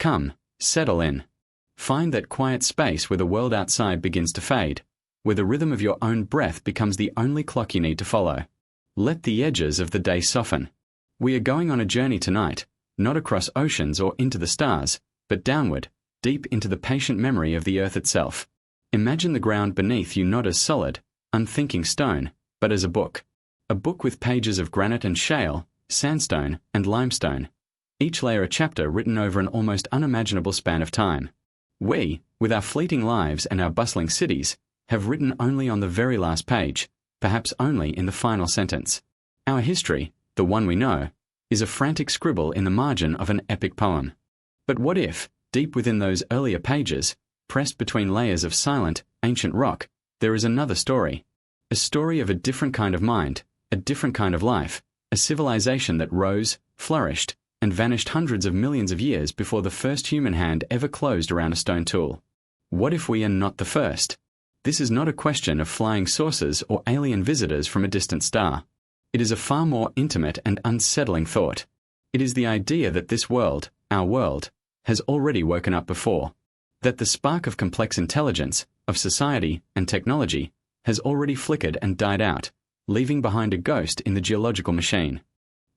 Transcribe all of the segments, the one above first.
Come, settle in. Find that quiet space where the world outside begins to fade, where the rhythm of your own breath becomes the only clock you need to follow. Let the edges of the day soften. We are going on a journey tonight, not across oceans or into the stars, but downward, deep into the patient memory of the earth itself. Imagine the ground beneath you not as solid, unthinking stone, but as a book with pages of granite and shale, sandstone and limestone, each layer a chapter written over an almost unimaginable span of time. We, with our fleeting lives and our bustling cities, have written only on the very last page, perhaps only in the final sentence. Our history, the one we know, is a frantic scribble in the margin of an epic poem. But what if, deep within those earlier pages, pressed between layers of silent, ancient rock, there is another story? A story of a different kind of mind, a different kind of life, a civilization that rose, flourished, and vanished hundreds of millions of years before the first human hand ever closed around a stone tool. What if we are not the first? This is not a question of flying saucers or alien visitors from a distant star. It is a far more intimate and unsettling thought. It is the idea that this world, our world, has already woken up before. That the spark of complex intelligence, of society and technology, has already flickered and died out, leaving behind a ghost in the geological machine.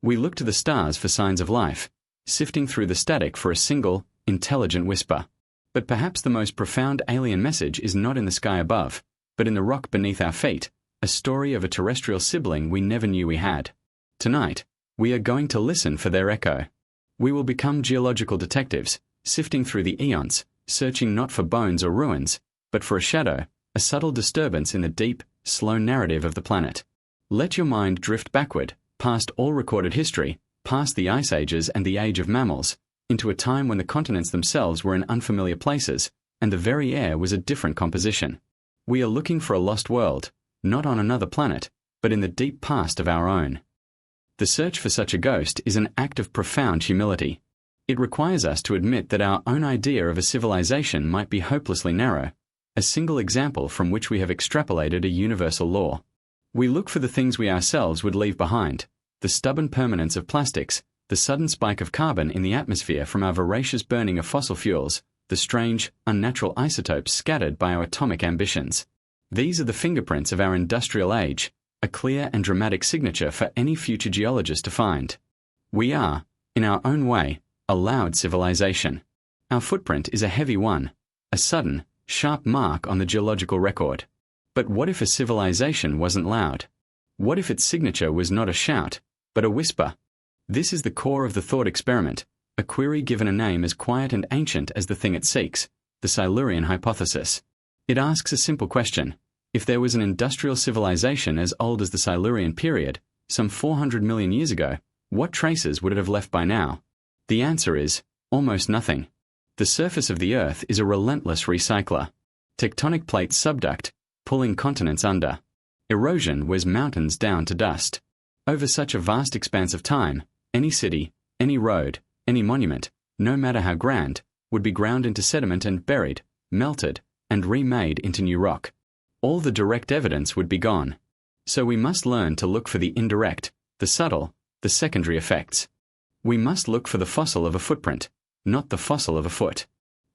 We look to the stars for signs of life, sifting through the static for a single, intelligent whisper. But perhaps the most profound alien message is not in the sky above, but in the rock beneath our feet, a story of a terrestrial sibling we never knew we had. Tonight, we are going to listen for their echo. We will become geological detectives, sifting through the eons, searching not for bones or ruins, but for a shadow, a subtle disturbance in the deep, slow narrative of the planet. Let your mind drift backward, past all recorded history, past the ice ages and the age of mammals, into a time when the continents themselves were in unfamiliar places, and the very air was a different composition. We are looking for a lost world, not on another planet, but in the deep past of our own. The search for such a ghost is an act of profound humility. It requires us to admit that our own idea of a civilization might be hopelessly narrow, a single example from which we have extrapolated a universal law. We look for the things we ourselves would leave behind, the stubborn permanence of plastics, the sudden spike of carbon in the atmosphere from our voracious burning of fossil fuels, the strange, unnatural isotopes scattered by our atomic ambitions. These are the fingerprints of our industrial age, a clear and dramatic signature for any future geologist to find. We are, in our own way, a loud civilization. Our footprint is a heavy one, a sudden, sharp mark on the geological record. But what if a civilization wasn't loud? What if its signature was not a shout, but a whisper? This is the core of the thought experiment, a query given a name as quiet and ancient as the thing it seeks, the Silurian hypothesis. It asks a simple question. If there was an industrial civilization as old as the Silurian period, some 400 million years ago, what traces would it have left by now? The answer is, almost nothing. The surface of the Earth is a relentless recycler. Tectonic plates subduct, pulling continents under. Erosion wears mountains down to dust. Over such a vast expanse of time, any city, any road, any monument, no matter how grand, would be ground into sediment and buried, melted, and remade into new rock. All the direct evidence would be gone. So we must learn to look for the indirect, the subtle, the secondary effects. We must look for the fossil of a footprint, not the fossil of a foot.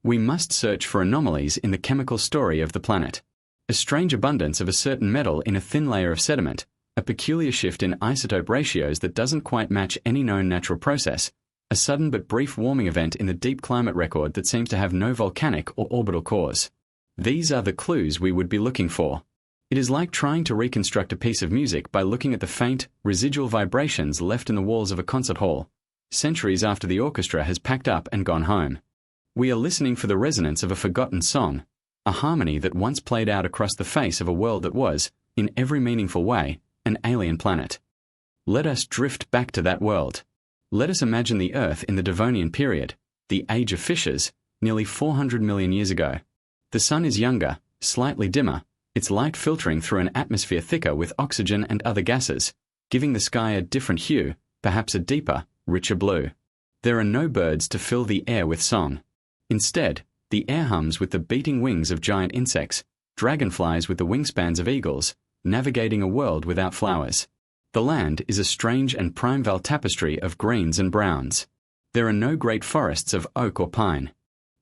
We must search for anomalies in the chemical story of the planet. A strange abundance of a certain metal in a thin layer of sediment, a peculiar shift in isotope ratios that doesn't quite match any known natural process, a sudden but brief warming event in the deep climate record that seems to have no volcanic or orbital cause. These are the clues we would be looking for. It is like trying to reconstruct a piece of music by looking at the faint, residual vibrations left in the walls of a concert hall, centuries after the orchestra has packed up and gone home. We are listening for the resonance of a forgotten song, a harmony that once played out across the face of a world that was, in every meaningful way, an alien planet. Let us drift back to that world. Let us imagine the Earth in the Devonian period, the age of fishes, nearly 400 million years ago. The sun is younger, slightly dimmer, its light filtering through an atmosphere thicker with oxygen and other gases, giving the sky a different hue, perhaps a deeper, richer blue. There are no birds to fill the air with song. Instead, the air hums with the beating wings of giant insects, dragonflies with the wingspans of eagles, navigating a world without flowers. The land is a strange and primeval tapestry of greens and browns. There are no great forests of oak or pine.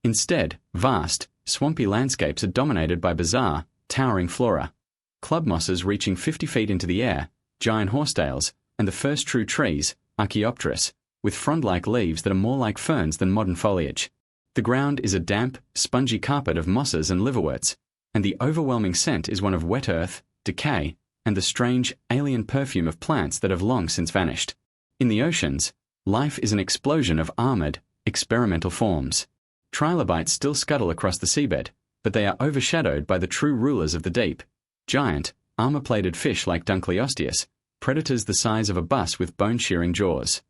Instead, vast, swampy landscapes are dominated by bizarre, towering flora. Club mosses reaching 50 feet into the air, giant horsetails, and the first true trees, Archaeopteris, with frond-like leaves that are more like ferns than modern foliage. The ground is a damp, spongy carpet of mosses and liverworts, and the overwhelming scent is one of wet earth, decay, and the strange, alien perfume of plants that have long since vanished. In the oceans, life is an explosion of armored, experimental forms. Trilobites still scuttle across the seabed, but they are overshadowed by the true rulers of the deep, giant, armor-plated fish like Dunkleosteus, predators the size of a bus with bone-shearing jaws.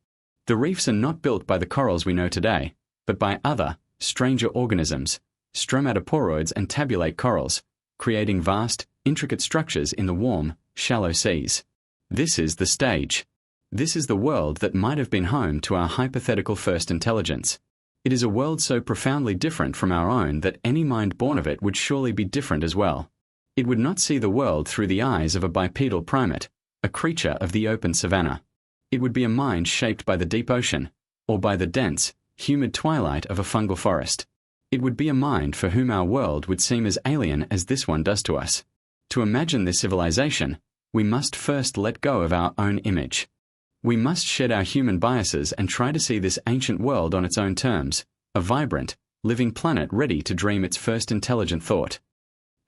The reefs are not built by the corals we know today, but by other, stranger organisms, stromatoporoids and tabulate corals, creating vast, intricate structures in the warm, shallow seas. This is the stage. This is the world that might have been home to our hypothetical first intelligence. It is a world so profoundly different from our own that any mind born of it would surely be different as well. It would not see the world through the eyes of a bipedal primate, a creature of the open savanna. It would be a mind shaped by the deep ocean, or by the dense, humid twilight of a fungal forest. It would be a mind for whom our world would seem as alien as this one does to us. To imagine this civilization, we must first let go of our own image. We must shed our human biases and try to see this ancient world on its own terms, a vibrant, living planet ready to dream its first intelligent thought.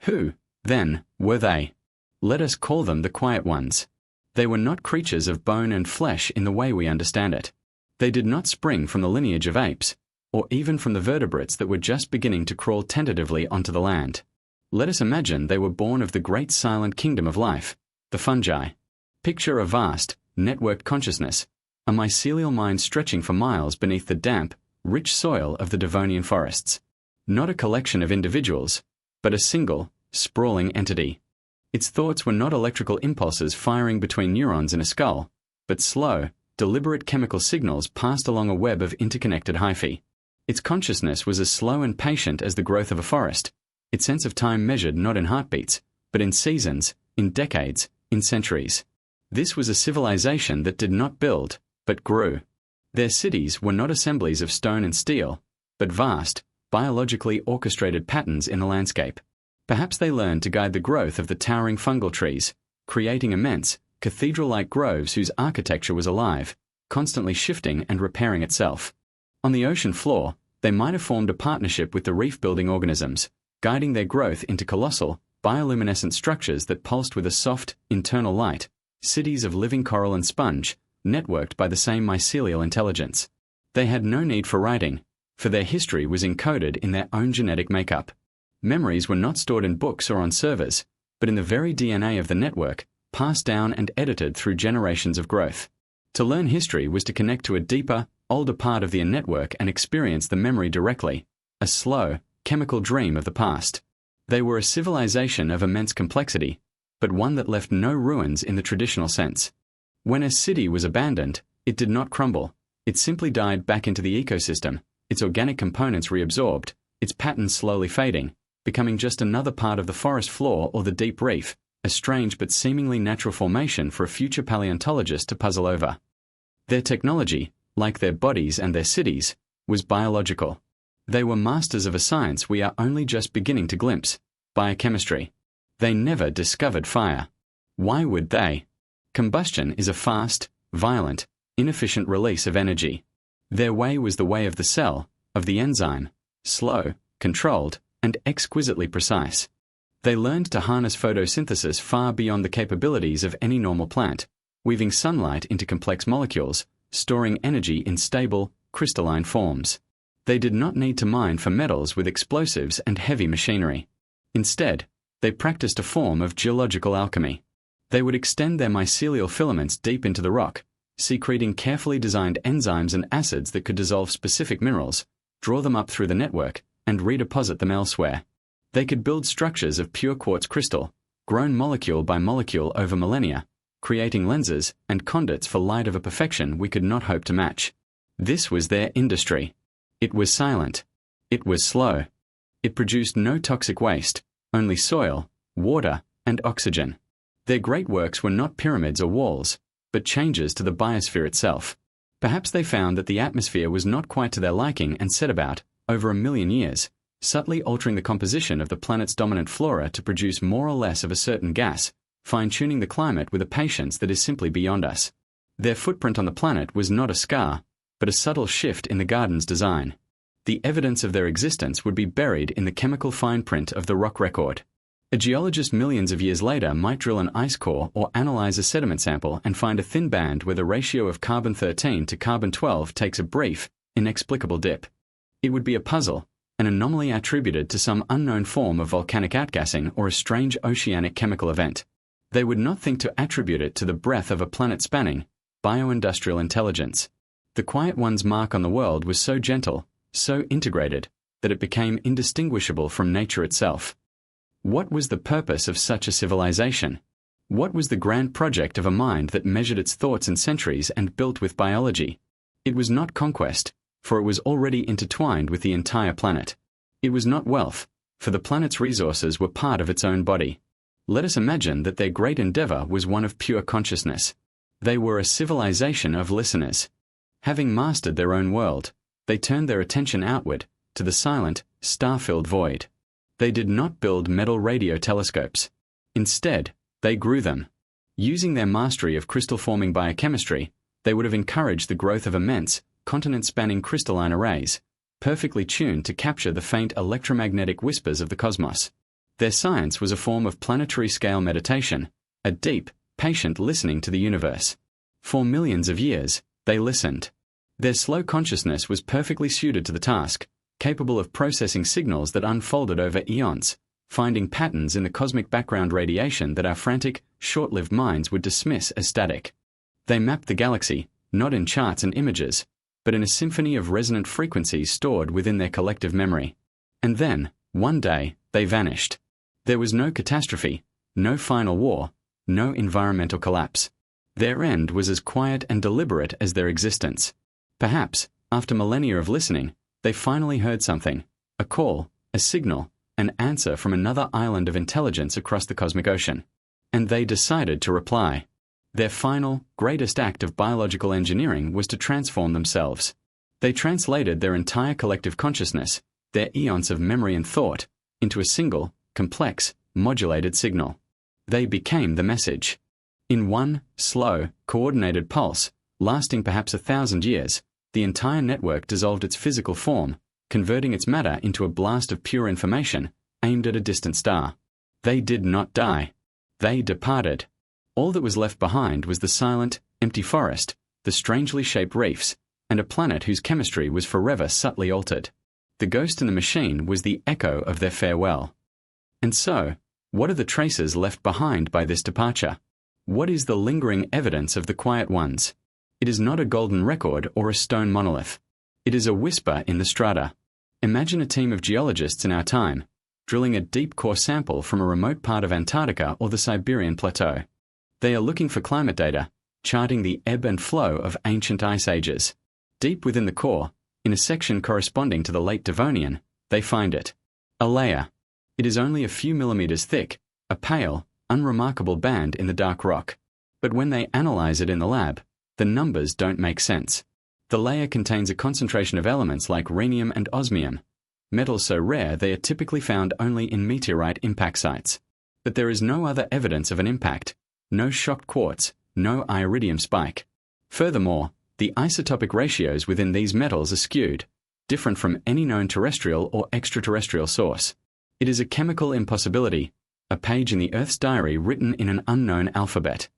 Who, then, were they? Let us call them the Quiet Ones. They were not creatures of bone and flesh in the way we understand it. They did not spring from the lineage of apes, or even from the vertebrates that were just beginning to crawl tentatively onto the land. Let us imagine they were born of the great silent kingdom of life, the fungi. Picture a vast, networked consciousness, a mycelial mind stretching for miles beneath the damp, rich soil of the Devonian forests. Not a collection of individuals, but a single, sprawling entity. Its thoughts were not electrical impulses firing between neurons in a skull, but slow, deliberate chemical signals passed along a web of interconnected hyphae. Its consciousness was as slow and patient as the growth of a forest, its sense of time measured not in heartbeats, but in seasons, in decades, in centuries. This was a civilization that did not build, but grew. Their cities were not assemblies of stone and steel, but vast, biologically orchestrated patterns in the landscape. Perhaps they learned to guide the growth of the towering fungal trees, creating immense, cathedral-like groves whose architecture was alive, constantly shifting and repairing itself. On the ocean floor, they might have formed a partnership with the reef-building organisms, guiding their growth into colossal, bioluminescent structures that pulsed with a soft, internal light, cities of living coral and sponge, networked by the same mycelial intelligence. They had no need for writing, for their history was encoded in their own genetic makeup. Memories were not stored in books or on servers, but in the very DNA of the network, passed down and edited through generations of growth. To learn history was to connect to a deeper, older part of the network and experience the memory directly, a slow, chemical dream of the past. They were a civilization of immense complexity, but one that left no ruins in the traditional sense. When a city was abandoned, it did not crumble. It simply died back into the ecosystem, its organic components reabsorbed, its patterns slowly fading, becoming just another part of the forest floor or the deep reef, a strange but seemingly natural formation for a future paleontologist to puzzle over. Their technology, like their bodies and their cities, was biological. They were masters of a science we are only just beginning to glimpse, biochemistry. They never discovered fire. Why would they? Combustion is a fast, violent, inefficient release of energy. Their way was the way of the cell, of the enzyme, slow, controlled, and exquisitely precise. They learned to harness photosynthesis far beyond the capabilities of any normal plant, weaving sunlight into complex molecules, storing energy in stable, crystalline forms. They did not need to mine for metals with explosives and heavy machinery. Instead, they practiced a form of geological alchemy. They would extend their mycelial filaments deep into the rock, secreting carefully designed enzymes and acids that could dissolve specific minerals, draw them up through the network, and redeposit them elsewhere. They could build structures of pure quartz crystal, grown molecule by molecule over millennia, creating lenses and conduits for light of a perfection we could not hope to match. This was their industry. It was silent. It was slow. It produced no toxic waste, only soil, water, and oxygen. Their great works were not pyramids or walls, but changes to the biosphere itself. Perhaps they found that the atmosphere was not quite to their liking and set about, over 1 million years, subtly altering the composition of the planet's dominant flora to produce more or less of a certain gas, fine-tuning the climate with a patience that is simply beyond us. Their footprint on the planet was not a scar, but a subtle shift in the garden's design. The evidence of their existence would be buried in the chemical fine print of the rock record. A geologist millions of years later might drill an ice core or analyze a sediment sample and find a thin band where the ratio of carbon-13 to carbon-12 takes a brief, inexplicable dip. It would be a puzzle, an anomaly attributed to some unknown form of volcanic outgassing or a strange oceanic chemical event. They would not think to attribute it to the breath of a planet-spanning, bio-industrial intelligence. The Quiet One's mark on the world was so gentle, so integrated, that it became indistinguishable from nature itself. What was the purpose of such a civilization? What was the grand project of a mind that measured its thoughts in centuries and built with biology? It was not conquest, for it was already intertwined with the entire planet. It was not wealth, for the planet's resources were part of its own body. Let us imagine that their great endeavor was one of pure consciousness. They were a civilization of listeners. Having mastered their own world, they turned their attention outward, to the silent, star-filled void. They did not build metal radio telescopes. Instead, they grew them. Using their mastery of crystal-forming biochemistry, they would have encouraged the growth of immense, continent-spanning crystalline arrays, perfectly tuned to capture the faint electromagnetic whispers of the cosmos. Their science was a form of planetary-scale meditation, a deep, patient listening to the universe. For millions of years, they listened. Their slow consciousness was perfectly suited to the task, capable of processing signals that unfolded over eons, finding patterns in the cosmic background radiation that our frantic, short-lived minds would dismiss as static. They mapped the galaxy, not in charts and images, but in a symphony of resonant frequencies stored within their collective memory. And then, one day, they vanished. There was no catastrophe, no final war, no environmental collapse. Their end was as quiet and deliberate as their existence. Perhaps, after millennia of listening, they finally heard something, a call, a signal, an answer from another island of intelligence across the cosmic ocean. And they decided to reply. Their final, greatest act of biological engineering was to transform themselves. They translated their entire collective consciousness, their eons of memory and thought, into a single, complex, modulated signal. They became the message. In one, slow, coordinated pulse, lasting perhaps 1,000 years, the entire network dissolved its physical form, converting its matter into a blast of pure information, aimed at a distant star. They did not die. They departed. All that was left behind was the silent, empty forest, the strangely shaped reefs, and a planet whose chemistry was forever subtly altered. The ghost in the machine was the echo of their farewell. And so, what are the traces left behind by this departure? What is the lingering evidence of the Quiet Ones? It is not a golden record or a stone monolith. It is a whisper in the strata. Imagine a team of geologists in our time, drilling a deep core sample from a remote part of Antarctica or the Siberian Plateau. They are looking for climate data, charting the ebb and flow of ancient ice ages. Deep within the core, in a section corresponding to the late Devonian, they find it. A layer. It is only a few millimeters thick, a pale, unremarkable band in the dark rock. But when they analyze it in the lab, the numbers don't make sense. The layer contains a concentration of elements like rhenium and osmium, metals so rare they are typically found only in meteorite impact sites. But there is no other evidence of an impact, no shocked quartz, no iridium spike. Furthermore, the isotopic ratios within these metals are skewed, different from any known terrestrial or extraterrestrial source. It is a chemical impossibility, a page in the Earth's diary written in an unknown alphabet.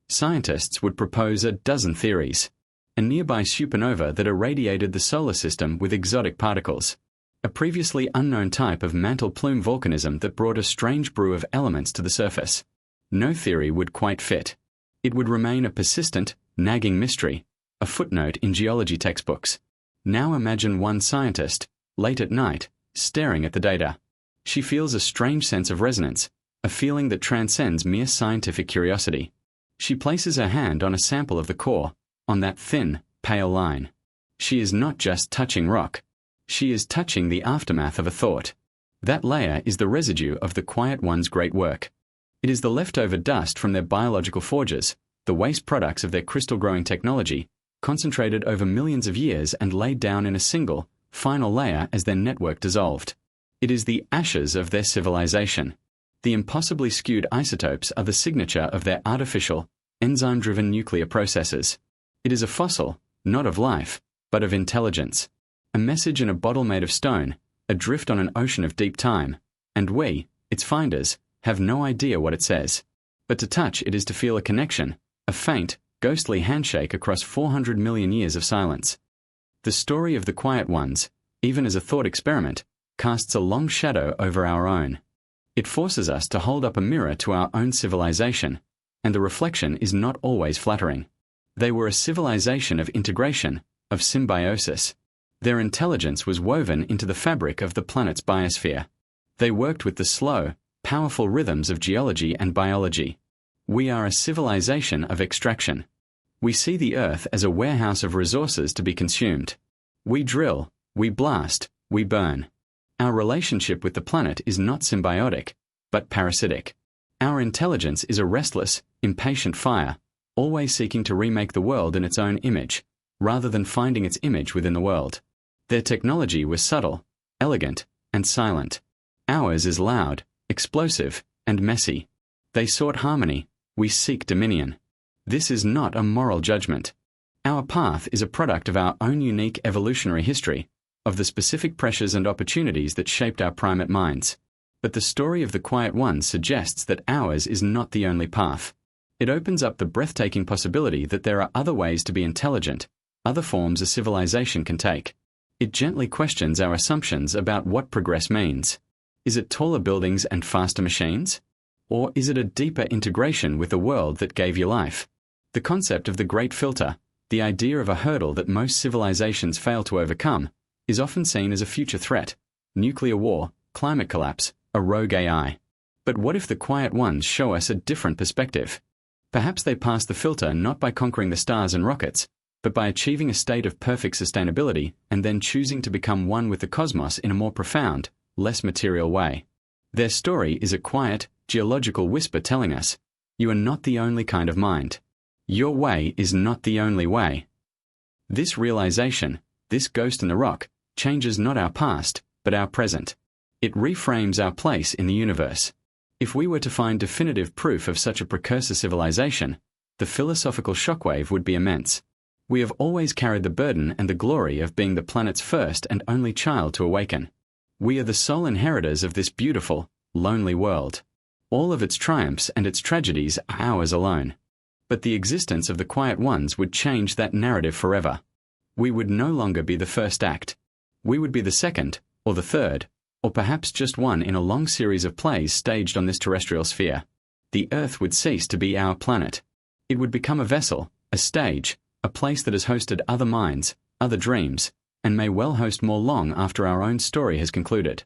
Scientists would propose a dozen theories. A nearby supernova that irradiated the solar system with exotic particles. A previously unknown type of mantle plume volcanism that brought a strange brew of elements to the surface. No theory would quite fit. It would remain a persistent, nagging mystery, a footnote in geology textbooks. Now imagine one scientist, late at night, staring at the data. She feels a strange sense of resonance, a feeling that transcends mere scientific curiosity. She places her hand on a sample of the core, on that thin, pale line. She is not just touching rock. She is touching the aftermath of a thought. That layer is the residue of the Quiet One's great work. It is the leftover dust from their biological forges, the waste products of their crystal-growing technology, concentrated over millions of years and laid down in a single, final layer as their network dissolved. It is the ashes of their civilization. The impossibly skewed isotopes are the signature of their artificial, enzyme-driven nuclear processes. It is a fossil, not of life, but of intelligence. A message in a bottle made of stone, adrift on an ocean of deep time, and we, its finders, have no idea what it says. But to touch it is to feel a connection, a faint, ghostly handshake across 400 million years of silence. The story of the Quiet Ones, even as a thought experiment, casts a long shadow over our own. It forces us to hold up a mirror to our own civilization, and the reflection is not always flattering. They were a civilization of integration, of symbiosis. Their intelligence was woven into the fabric of the planet's biosphere. They worked with the slow, powerful rhythms of geology and biology. We are a civilization of extraction. We see the Earth as a warehouse of resources to be consumed. We drill, we blast, we burn. Our relationship with the planet is not symbiotic, but parasitic. Our intelligence is a restless, impatient fire, always seeking to remake the world in its own image, rather than finding its image within the world. Their technology was subtle, elegant, and silent. Ours is loud, explosive, and messy. They sought harmony, we seek dominion. This is not a moral judgment. Our path is a product of our own unique evolutionary history, of the specific pressures and opportunities that shaped our primate minds. But the story of the Quiet Ones suggests that ours is not the only path. It opens up the breathtaking possibility that there are other ways to be intelligent, other forms a civilization can take. It gently questions our assumptions about what progress means. Is it taller buildings and faster machines? Or is it a deeper integration with the world that gave you life? The concept of the Great Filter, the idea of a hurdle that most civilizations fail to overcome, is often seen as a future threat: nuclear war, climate collapse, a rogue AI. But what if the Quiet Ones show us a different perspective? Perhaps they pass the filter not by conquering the stars and rockets, but by achieving a state of perfect sustainability and then choosing to become one with the cosmos in a more profound, less material way. Their story is a quiet, geological whisper telling us, you are not the only kind of mind. Your way is not the only way. This realization, this ghost in the rock, changes not our past, but our present. It reframes our place in the universe. If we were to find definitive proof of such a precursor civilization, the philosophical shockwave would be immense. We have always carried the burden and the glory of being the planet's first and only child to awaken. We are the sole inheritors of this beautiful, lonely world. All of its triumphs and its tragedies are ours alone. But the existence of the Quiet Ones would change that narrative forever. We would no longer be the first act. We would be the second, or the third, or perhaps just one in a long series of plays staged on this terrestrial sphere. The Earth would cease to be our planet. It would become a vessel, a stage, a place that has hosted other minds, other dreams, and may well host more long after our own story has concluded.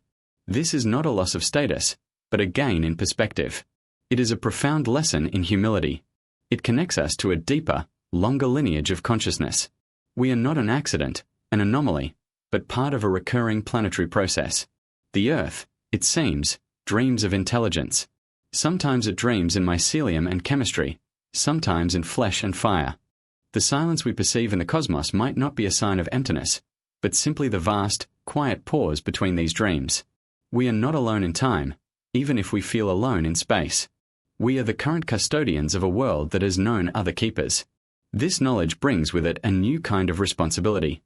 This is not a loss of status, but a gain in perspective. It is a profound lesson in humility. It connects us to a deeper, longer lineage of consciousness. We are not an accident, an anomaly, but part of a recurring planetary process. The Earth, it seems, dreams of intelligence. Sometimes it dreams in mycelium and chemistry, sometimes in flesh and fire. The silence we perceive in the cosmos might not be a sign of emptiness, but simply the vast, quiet pause between these dreams. We are not alone in time, even if we feel alone in space. We are the current custodians of a world that has known other keepers. This knowledge brings with it a new kind of responsibility.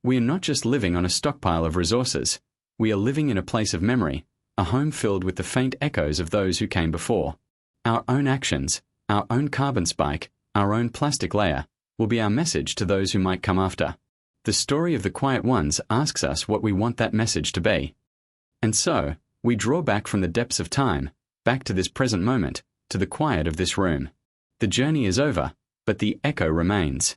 We are not just living on a stockpile of resources. We are living in a place of memory, a home filled with the faint echoes of those who came before. Our own actions, our own carbon spike, our own plastic layer, will be our message to those who might come after. The story of the Quiet Ones asks us what we want that message to be. And so, we draw back from the depths of time, back to this present moment, to the quiet of this room. The journey is over, but the echo remains.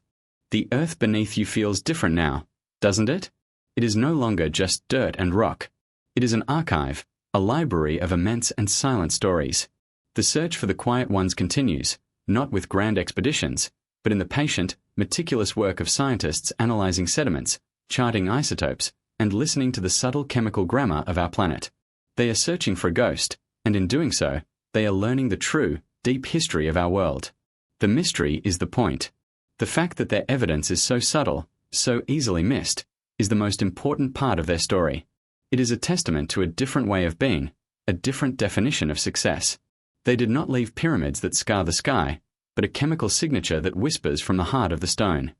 The earth beneath you feels different now, doesn't it? It is no longer just dirt and rock. It is an archive, a library of immense and silent stories. The search for the Quiet Ones continues, not with grand expeditions, but in the patient, meticulous work of scientists analyzing sediments, charting isotopes, and listening to the subtle chemical grammar of our planet. They are searching for a ghost, and in doing so, they are learning the true, deep history of our world. The mystery is the point. The fact that their evidence is so subtle, so easily missed, is the most important part of their story. It is a testament to a different way of being, a different definition of success. They did not leave pyramids that scar the sky, but a chemical signature that whispers from the heart of the stone.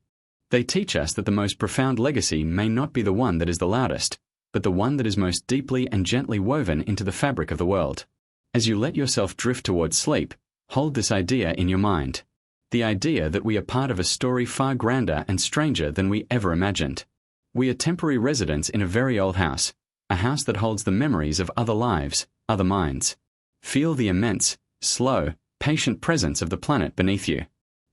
They teach us that the most profound legacy may not be the one that is the loudest, but the one that is most deeply and gently woven into the fabric of the world. As you let yourself drift towards sleep, hold this idea in your mind. The idea that we are part of a story far grander and stranger than we ever imagined. We are temporary residents in a very old house, a house that holds the memories of other lives, other minds. Feel the immense, slow, patient presence of the planet beneath you.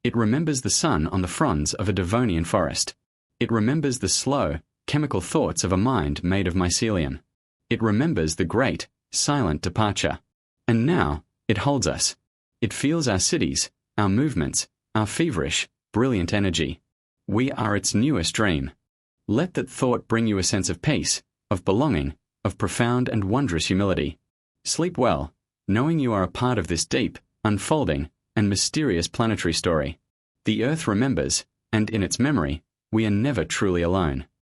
It remembers the sun on the fronds of a Devonian forest. It remembers the slow, chemical thoughts of a mind made of mycelium. It remembers the great, silent departure. And now, it holds us. It feels our cities, our movements, our feverish, brilliant energy. We are its newest dream. Let that thought bring you a sense of peace, of belonging, of profound and wondrous humility. Sleep well, knowing you are a part of this deep, unfolding, and mysterious planetary story. The Earth remembers, and in its memory, we are never truly alone.